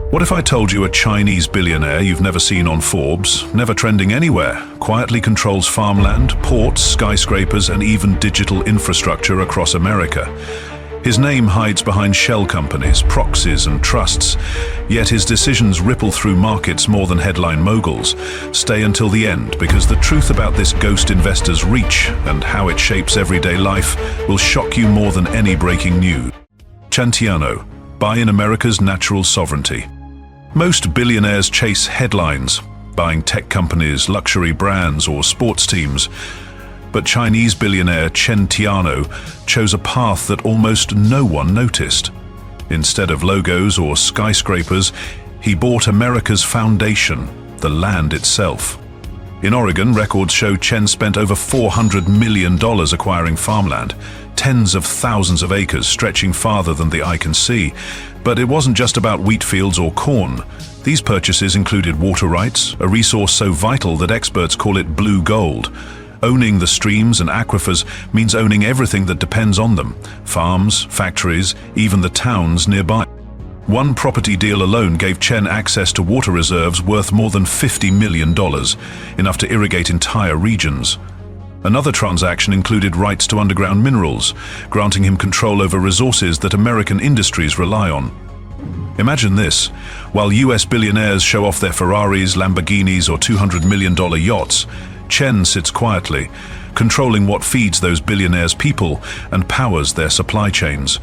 What if I told you a Chinese billionaire you've never seen on Forbes, never trending anywhere, quietly controls farmland, ports, skyscrapers, and even digital infrastructure across America? His name hides behind shell companies, proxies, and trusts, yet his decisions ripple through markets more than headline moguls. Stay until the end, because the truth about this ghost investor's reach and how it shapes everyday life will shock you more than any breaking news. Chen Tiano, buy in America's natural sovereignty. Most billionaires chase headlines, buying tech companies, luxury brands, or sports teams. But Chinese billionaire Chen Tiano chose a path that almost no one noticed. Instead of logos or skyscrapers, he bought America's foundation, the land itself. In Oregon, records show Chen spent over $400 million acquiring farmland, tens of thousands of acres stretching farther than the eye can see. But it wasn't just about wheat fields or corn. These purchases included water rights, a resource so vital that experts call it blue gold. Owning the streams and aquifers means owning everything that depends on them: farms, factories, even the towns nearby. One property deal alone gave Chen access to water reserves worth more than $50 million, enough to irrigate entire regions. Another transaction included rights to underground minerals, granting him control over resources that American industries rely on. Imagine this: while US billionaires show off their Ferraris, Lamborghinis, or $200 million yachts, Chen sits quietly, controlling what feeds those billionaires' people and powers their supply chains.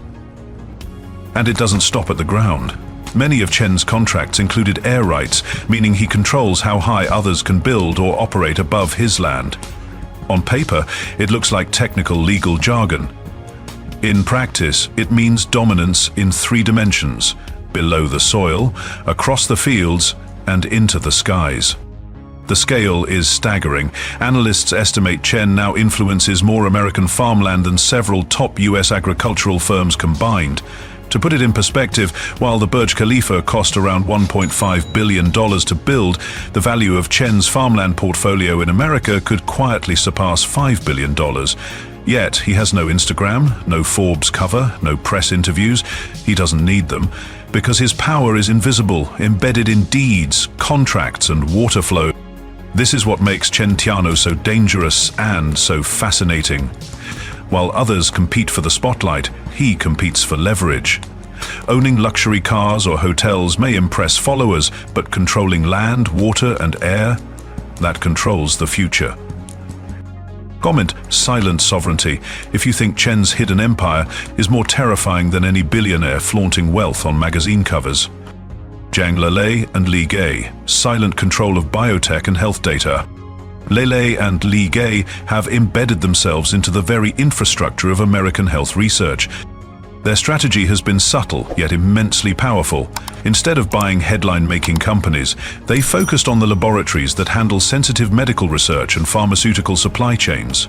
And it doesn't stop at the ground. Many of Chen's contracts included air rights, meaning he controls how high others can build or operate above his land. On paper, it looks like technical legal jargon. In practice, it means dominance in 3 dimensions: below the soil, across the fields, and into the skies. The scale is staggering. Analysts estimate Chen now influences more American farmland than several top US agricultural firms combined. To put it in perspective, while the Burj Khalifa cost around $1.5 billion to build, the value of Chen's farmland portfolio in America could quietly surpass $5 billion. Yet, he has no Instagram, no Forbes cover, no press interviews. He doesn't need them, because his power is invisible, embedded in deeds, contracts, and water flow. This is what makes Chen Tiano so dangerous and so fascinating. While others compete for the spotlight, he competes for leverage. Owning luxury cars or hotels may impress followers, but controlling land, water, and air, that controls the future. Comment "silent sovereignty" if you think Chen's hidden empire is more terrifying than any billionaire flaunting wealth on magazine covers. Jang, Lelay, and Lelay, silent control of biotech and health data. Lelay and Lelay have embedded themselves into the very infrastructure of American health research. Their strategy has been subtle, yet immensely powerful. Instead of buying headline-making companies, they focused on the laboratories that handle sensitive medical research and pharmaceutical supply chains.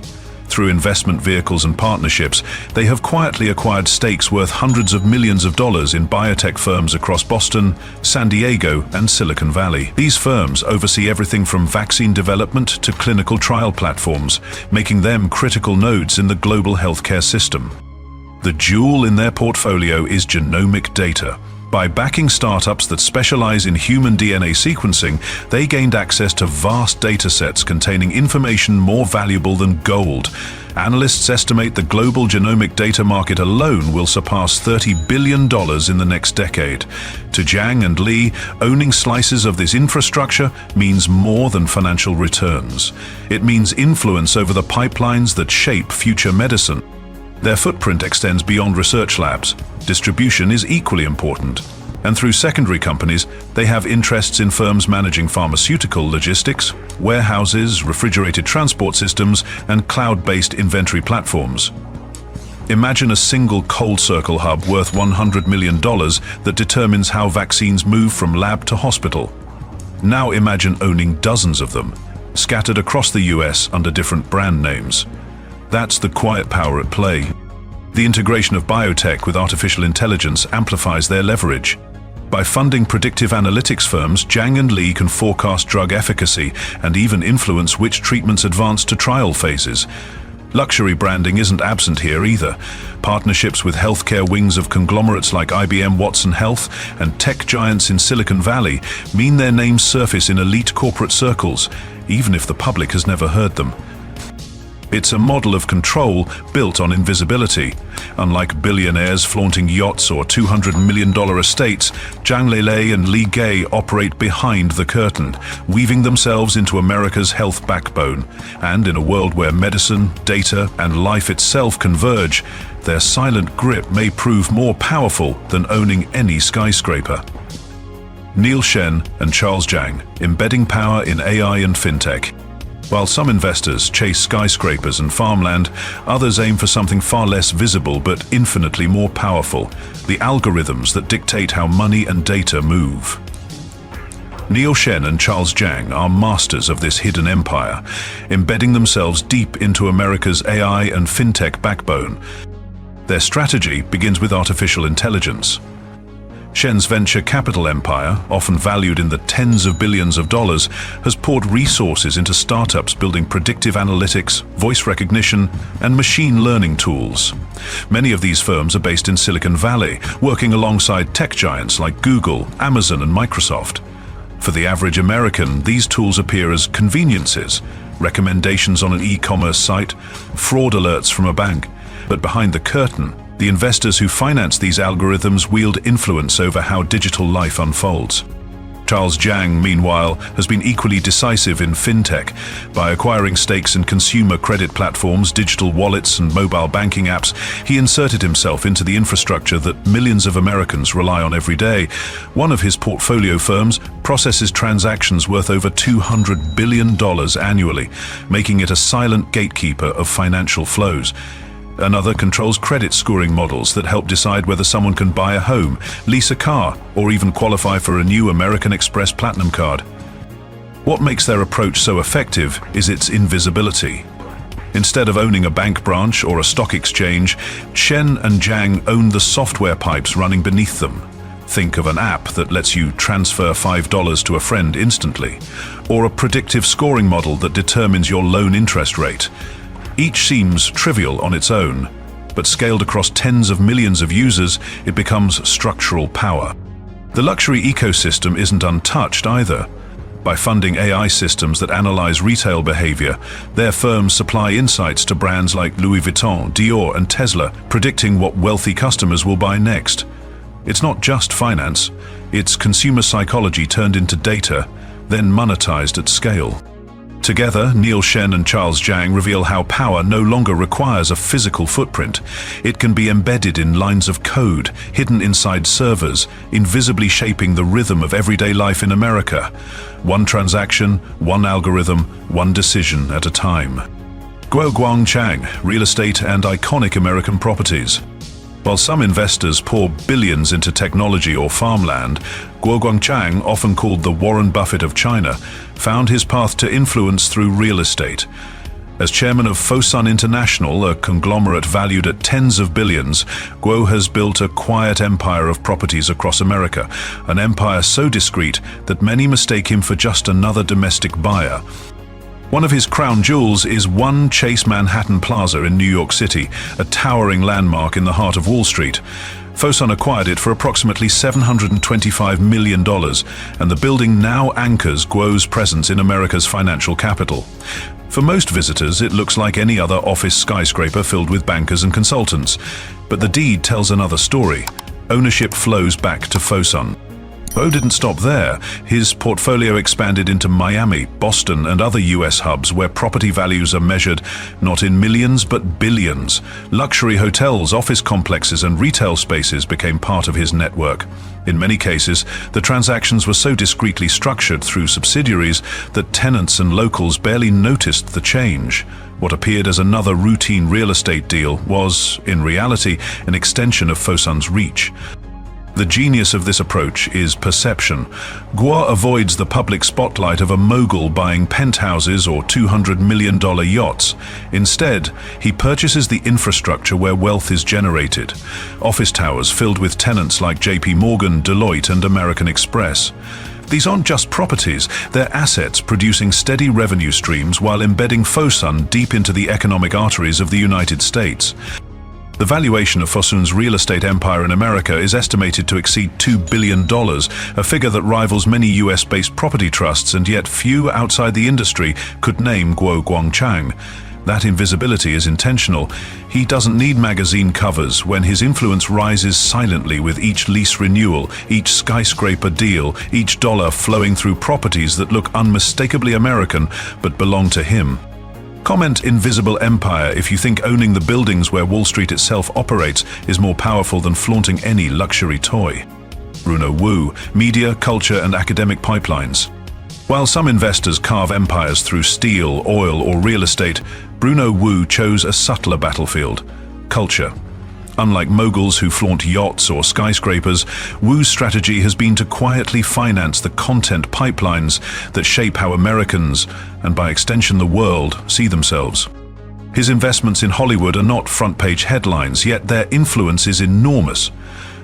Through investment vehicles and partnerships, they have quietly acquired stakes worth hundreds of millions of dollars in biotech firms across Boston, San Diego, and Silicon Valley. These firms oversee everything from vaccine development to clinical trial platforms, making them critical nodes in the global healthcare system. The jewel in their portfolio is genomic data. By backing startups that specialize in human DNA sequencing, they gained access to vast data sets containing information more valuable than gold. Analysts estimate the global genomic data market alone will surpass $30 billion in the next decade. To Jang and Li, owning slices of this infrastructure means more than financial returns. It means influence over the pipelines that shape future medicine. Their footprint extends beyond research labs. Distribution is equally important. And through secondary companies, they have interests in firms managing pharmaceutical logistics, warehouses, refrigerated transport systems, and cloud-based inventory platforms. Imagine a single cold circle hub worth $100 million that determines how vaccines move from lab to hospital. Now imagine owning dozens of them, scattered across the US under different brand names. That's the quiet power at play. The integration of biotech with artificial intelligence amplifies their leverage. By funding predictive analytics firms, Jang and Li can forecast drug efficacy and even influence which treatments advance to trial phases. Luxury branding isn't absent here either. Partnerships with healthcare wings of conglomerates like IBM Watson Health and tech giants in Silicon Valley mean their names surface in elite corporate circles, even if the public has never heard them. It's a model of control built on invisibility. Unlike billionaires flaunting yachts or $200 million estates, Jang, Lelay and Lelay operate behind the curtain, weaving themselves into America's health backbone. And in a world where medicine, data and life itself converge, their silent grip may prove more powerful than owning any skyscraper. Neil Shen and Charles Jang, embedding power in AI and fintech. While some investors chase skyscrapers and farmland, others aim for something far less visible but infinitely more powerful: the algorithms that dictate how money and data move. Neil Shen and Charles Jang are masters of this hidden empire, embedding themselves deep into America's AI and fintech backbone. Their strategy begins with artificial intelligence. Shen's venture capital empire, often valued in the tens of billions of dollars, has poured resources into startups building predictive analytics, voice recognition, and machine learning tools. Many of these firms are based in Silicon Valley, working alongside tech giants like Google, Amazon, and Microsoft. For the average American, these tools appear as conveniences, recommendations on an e-commerce site, fraud alerts from a bank. But behind the curtain, the investors who finance these algorithms wield influence over how digital life unfolds. Charles Jang, meanwhile, has been equally decisive in fintech. By acquiring stakes in consumer credit platforms, digital wallets, and mobile banking apps, he inserted himself into the infrastructure that millions of Americans rely on every day. One of his portfolio firms processes transactions worth over $200 billion annually, making it a silent gatekeeper of financial flows. Another controls credit scoring models that help decide whether someone can buy a home, lease a car, or even qualify for a new American Express Platinum card. What makes their approach so effective is its invisibility. Instead of owning a bank branch or a stock exchange, Shen and Jang own the software pipes running beneath them. Think of an app that lets you transfer $5 to a friend instantly, or a predictive scoring model that determines your loan interest rate. Each seems trivial on its own, but scaled across tens of millions of users, it becomes structural power. The luxury ecosystem isn't untouched either. By funding AI systems that analyze retail behavior, their firms supply insights to brands like Louis Vuitton, Dior, and Tesla, predicting what wealthy customers will buy next. It's not just finance, it's consumer psychology turned into data, then monetized at scale. Together, Neil Shen and Charles Jang reveal how power no longer requires a physical footprint. It can be embedded in lines of code, hidden inside servers, invisibly shaping the rhythm of everyday life in America. One transaction, one algorithm, one decision at a time. Guo Guangchang, real estate and iconic American properties. While some investors pour billions into technology or farmland, Guo Guangchang, often called the Warren Buffett of China, found his path to influence through real estate. As chairman of Fosun International, a conglomerate valued at tens of billions, Guo has built a quiet empire of properties across America, an empire so discreet that many mistake him for just another domestic buyer. One of his crown jewels is One Chase Manhattan Plaza in New York City, a towering landmark in the heart of Wall Street. Fosun acquired it for approximately $725 million, and the building now anchors Guo's presence in America's financial capital. For most visitors, it looks like any other office skyscraper filled with bankers and consultants. But the deed tells another story. Ownership flows back to Fosun. Guo didn't stop there. His portfolio expanded into Miami, Boston, and other US hubs where property values are measured not in millions but billions. Luxury hotels, office complexes, and retail spaces became part of his network. In many cases, the transactions were so discreetly structured through subsidiaries that tenants and locals barely noticed the change. What appeared as another routine real estate deal was, in reality, an extension of Fosun's reach. The genius of this approach is perception. Guo avoids the public spotlight of a mogul buying penthouses or $200 million yachts. Instead, he purchases the infrastructure where wealth is generated. Office towers filled with tenants like JP Morgan, Deloitte, and American Express. These aren't just properties, they're assets producing steady revenue streams while embedding Fosun deep into the economic arteries of the United States. The valuation of Fosun's real estate empire in America is estimated to exceed $2 billion, a figure that rivals many US-based property trusts, and yet few outside the industry could name Guo Guangchang. That invisibility is intentional. He doesn't need magazine covers when his influence rises silently with each lease renewal, each skyscraper deal, each dollar flowing through properties that look unmistakably American but belong to him. Comment invisible empire if you think owning the buildings where Wall Street itself operates is more powerful than flaunting any luxury toy. Bruno Woo, media, culture, and academic pipelines. While some investors carve empires through steel, oil, or real estate, Bruno Woo chose a subtler battlefield: culture. Unlike moguls who flaunt yachts or skyscrapers, Woo's strategy has been to quietly finance the content pipelines that shape how Americans, and by extension the world, see themselves. His investments in Hollywood are not front-page headlines, yet their influence is enormous.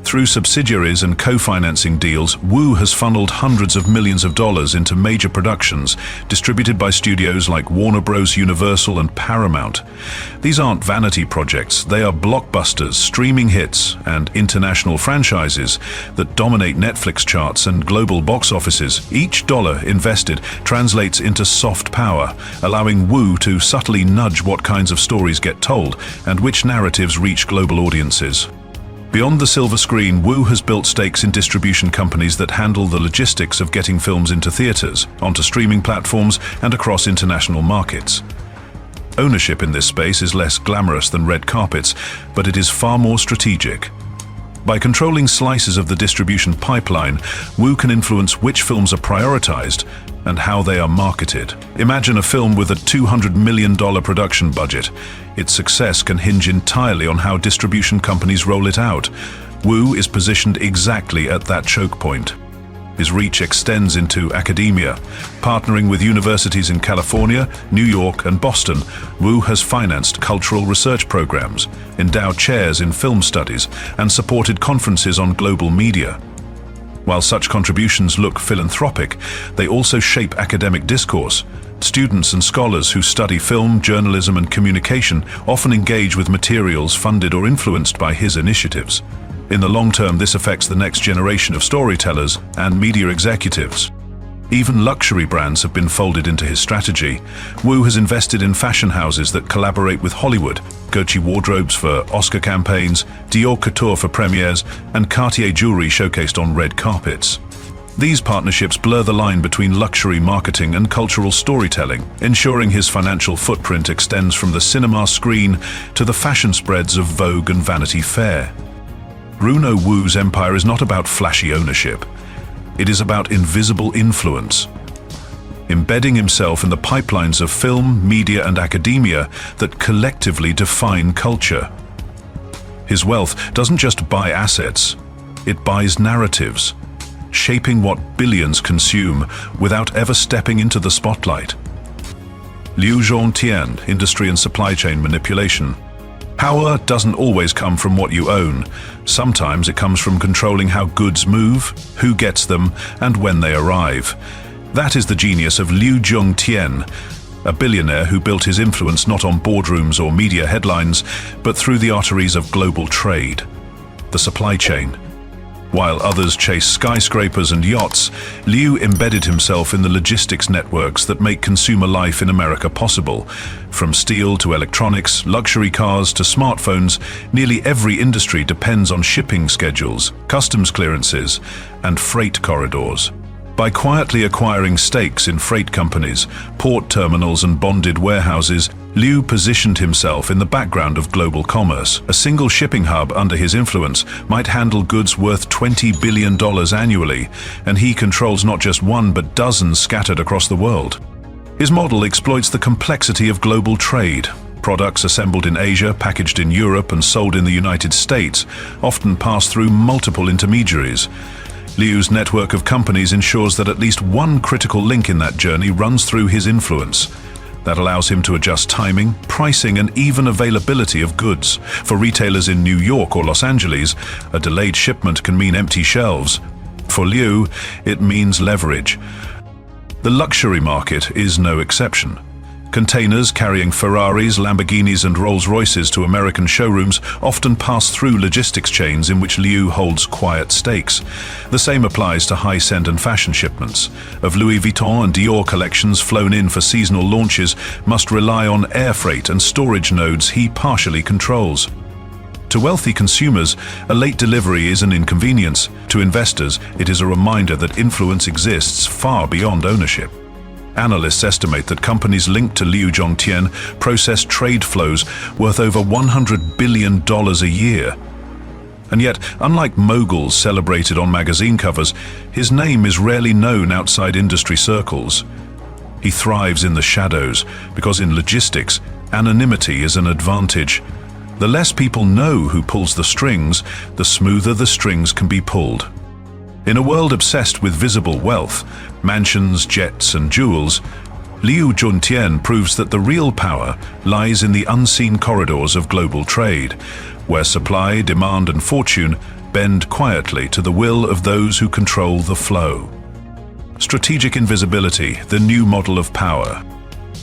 Through subsidiaries and co-financing deals, Woo has funneled hundreds of millions of dollars into major productions, distributed by studios like Warner Bros., Universal, and Paramount. These aren't vanity projects, they are blockbusters, streaming hits, and international franchises that dominate Netflix charts and global box offices. Each dollar invested translates into soft power, allowing Woo to subtly nudge what kinds of stories get told and which narratives reach global audiences. Beyond the silver screen, Woo has built stakes in distribution companies that handle the logistics of getting films into theaters, onto streaming platforms, and across international markets. Ownership in this space is less glamorous than red carpets, but it is far more strategic. By controlling slices of the distribution pipeline, Woo can influence which films are prioritized and how they are marketed. Imagine a film with a $200 million production budget. Its success can hinge entirely on how distribution companies roll it out. Woo is positioned exactly at that choke point. His reach extends into academia. Partnering with universities in California, New York, and Boston, Woo has financed cultural research programs, endowed chairs in film studies, and supported conferences on global media. While such contributions look philanthropic, they also shape academic discourse. Students and scholars who study film, journalism, and communication often engage with materials funded or influenced by his initiatives. In the long term, this affects the next generation of storytellers and media executives. Even luxury brands have been folded into his strategy. Woo has invested in fashion houses that collaborate with Hollywood, Gucci wardrobes for Oscar campaigns, Dior couture for premieres, and Cartier jewelry showcased on red carpets. These partnerships blur the line between luxury marketing and cultural storytelling, ensuring his financial footprint extends from the cinema screen to the fashion spreads of Vogue and Vanity Fair. Bruno Woo's empire is not about flashy ownership. It is about invisible influence, embedding himself in the pipelines of film, media, and academia that collectively define culture. His wealth doesn't just buy assets, it buys narratives, shaping what billions consume without ever stepping into the spotlight. Liu Jong Tian, industry and supply chain manipulation. Power doesn't always come from what you own. Sometimes it comes from controlling how goods move, who gets them, and when they arrive. That is the genius of Liu Jong Tian, a billionaire who built his influence not on boardrooms or media headlines, but through the arteries of global trade, the supply chain. While others chase skyscrapers and yachts, Liu embedded himself in the logistics networks that make consumer life in America possible. From steel to electronics, luxury cars to smartphones, nearly every industry depends on shipping schedules, customs clearances, and freight corridors. By quietly acquiring stakes in freight companies, port terminals, and bonded warehouses, Liu positioned himself in the background of global commerce. A single shipping hub under his influence might handle goods worth $20 billion annually, and he controls not just one but dozens scattered across the world. His model exploits the complexity of global trade. Products assembled in Asia, packaged in Europe and sold in the United States often pass through multiple intermediaries. Liu's network of companies ensures that at least one critical link in that journey runs through his influence. That allows him to adjust timing, pricing, and even availability of goods. For retailers in New York or Los Angeles, a delayed shipment can mean empty shelves. For Liu, it means leverage. The luxury market is no exception. Containers carrying Ferraris, Lamborghinis, and Rolls-Royces to American showrooms often pass through logistics chains in which Liu holds quiet stakes. The same applies to high-end and fashion shipments. Of Louis Vuitton and Dior collections flown in for seasonal launches must rely on air freight and storage nodes he partially controls. To wealthy consumers, a late delivery is an inconvenience. To investors, it is a reminder that influence exists far beyond ownership. Analysts estimate that companies linked to Liu Jong Tian process trade flows worth over $100 billion a year. And yet, unlike moguls celebrated on magazine covers, his name is rarely known outside industry circles. He thrives in the shadows because in logistics, anonymity is an advantage. The less people know who pulls the strings, the smoother the strings can be pulled. In a world obsessed with visible wealth, mansions, jets, and jewels, Liu Jong Tian proves that the real power lies in the unseen corridors of global trade, where supply, demand, and fortune bend quietly to the will of those who control the flow. Strategic invisibility, the new model of power.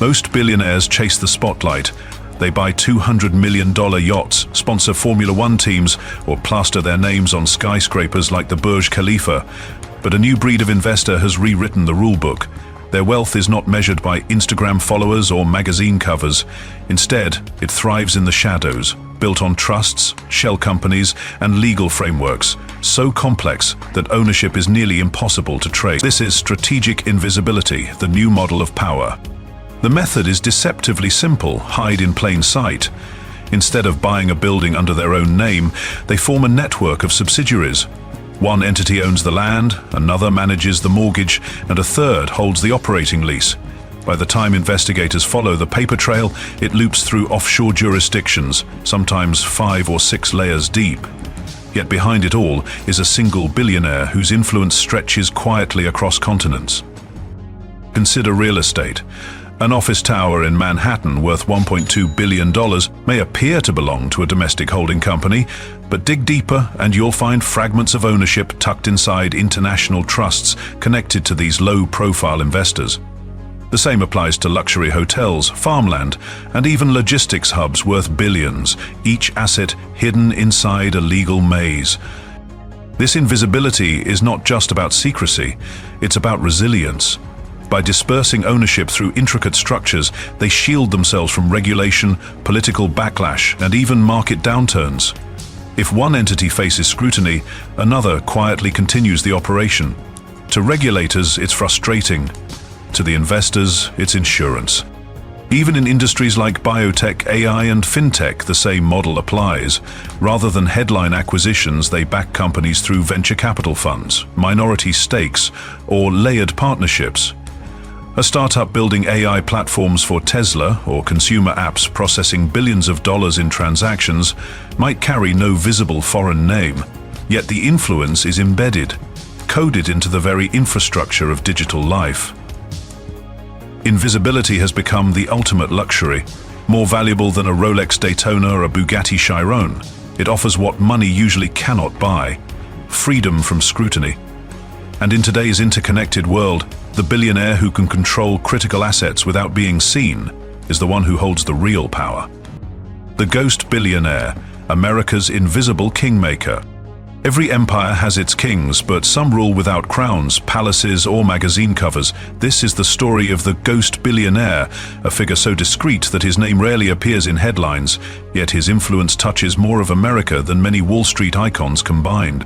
Most billionaires chase the spotlight. They buy $200 million yachts, sponsor Formula One teams, or plaster their names on skyscrapers like the Burj Khalifa. But a new breed of investor has rewritten the rulebook. Their wealth is not measured by Instagram followers or magazine covers. Instead, it thrives in the shadows, built on trusts, shell companies, and legal frameworks, so complex that ownership is nearly impossible to trace. This is strategic invisibility, the new model of power. The method is deceptively simple: hide in plain sight. Instead of buying a building under their own name, they form a network of subsidiaries. One entity owns the land, another manages the mortgage, and a third holds the operating lease. By the time investigators follow the paper trail, it loops through offshore jurisdictions, sometimes 5 or 6 layers deep. Yet behind it all is a single billionaire whose influence stretches quietly across continents. Consider real estate. An office tower in Manhattan worth $1.2 billion may appear to belong to a domestic holding company, but dig deeper and you'll find fragments of ownership tucked inside international trusts connected to these low-profile investors. The same applies to luxury hotels, farmland, and even logistics hubs worth billions, each asset hidden inside a legal maze. This invisibility is not just about secrecy, it's about resilience. By dispersing ownership through intricate structures, they shield themselves from regulation, political backlash, and even market downturns. If one entity faces scrutiny, another quietly continues the operation. To regulators, it's frustrating. To the investors, it's insurance. Even in industries like biotech, AI, and fintech, the same model applies. Rather than headline acquisitions, they back companies through venture capital funds, minority stakes, or layered partnerships. A startup building AI platforms for Tesla or consumer apps processing billions of dollars in transactions might carry no visible foreign name, yet the influence is embedded, coded into the very infrastructure of digital life. Invisibility has become the ultimate luxury, more valuable than a Rolex Daytona or a Bugatti Chiron. It offers what money usually cannot buy: freedom from scrutiny. And in today's interconnected world, the billionaire who can control critical assets without being seen is the one who holds the real power. The ghost billionaire, America's invisible kingmaker. Every empire has its kings, but some rule without crowns, palaces, or magazine covers. This is the story of the ghost billionaire, a figure so discreet that his name rarely appears in headlines, yet his influence touches more of America than many Wall Street icons combined.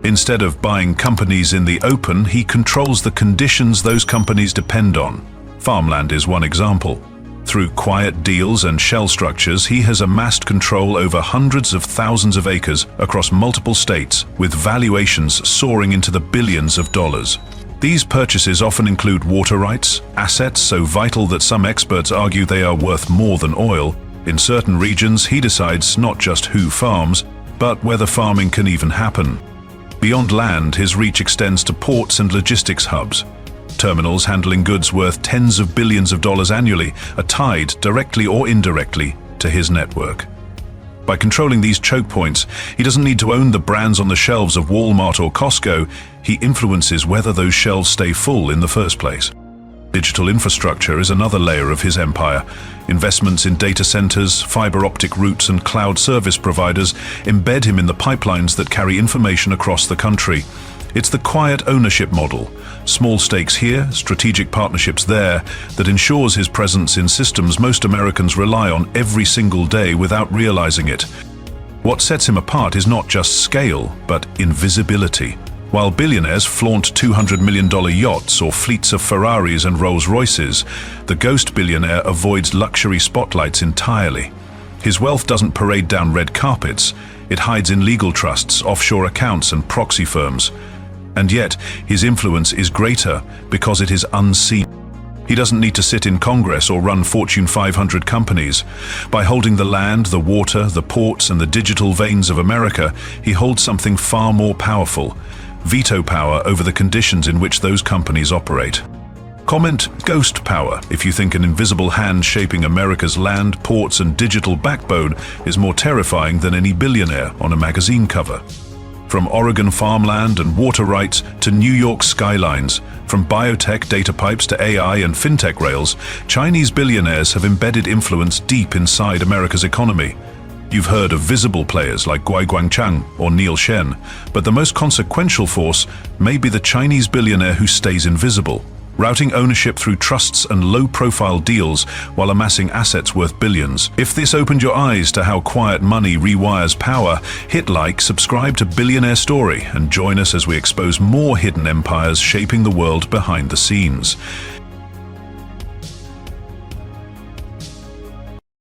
Instead of buying companies in the open, he controls the conditions those companies depend on. Farmland is one example. Through quiet deals and shell structures, he has amassed control over hundreds of thousands of acres across multiple states, with valuations soaring into the billions of dollars. These purchases often include water rights, assets so vital that some experts argue they are worth more than oil. In certain regions, he decides not just who farms, but whether farming can even happen. Beyond land, his reach extends to ports and logistics hubs. Terminals handling goods worth tens of billions of dollars annually are tied, directly or indirectly, to his network. By controlling these choke points, he doesn't need to own the brands on the shelves of Walmart or Costco. He influences whether those shelves stay full in the first place. Digital infrastructure is another layer of his empire. Investments in data centers, fiber optic routes, and cloud service providers embed him in the pipelines that carry information across the country. It's the quiet ownership model, small stakes here, strategic partnerships there, that ensures his presence in systems most Americans rely on every single day without realizing it. What sets him apart is not just scale, but invisibility. While billionaires flaunt $200 million yachts or fleets of Ferraris and Rolls-Royces, the ghost billionaire avoids luxury spotlights entirely. His wealth doesn't parade down red carpets. It hides in legal trusts, offshore accounts, and proxy firms. And yet, his influence is greater because it is unseen. He doesn't need to sit in Congress or run Fortune 500 companies. By holding the land, the water, the ports, and the digital veins of America, he holds something far more powerful: veto power over the conditions in which those companies operate. Comment ghost power if you think an invisible hand shaping America's land, ports, and digital backbone is more terrifying than any billionaire on a magazine cover. From Oregon farmland and water rights to New York skylines, from biotech data pipes to AI and fintech rails, Chinese billionaires have embedded influence deep inside America's economy. You've heard of visible players like Guo Guangchang or Neil Shen, but the most consequential force may be the Chinese billionaire who stays invisible, routing ownership through trusts and low-profile deals while amassing assets worth billions. If this opened your eyes to how quiet money rewires power, hit like, subscribe to Billionaire Story, and join us as we expose more hidden empires shaping the world behind the scenes.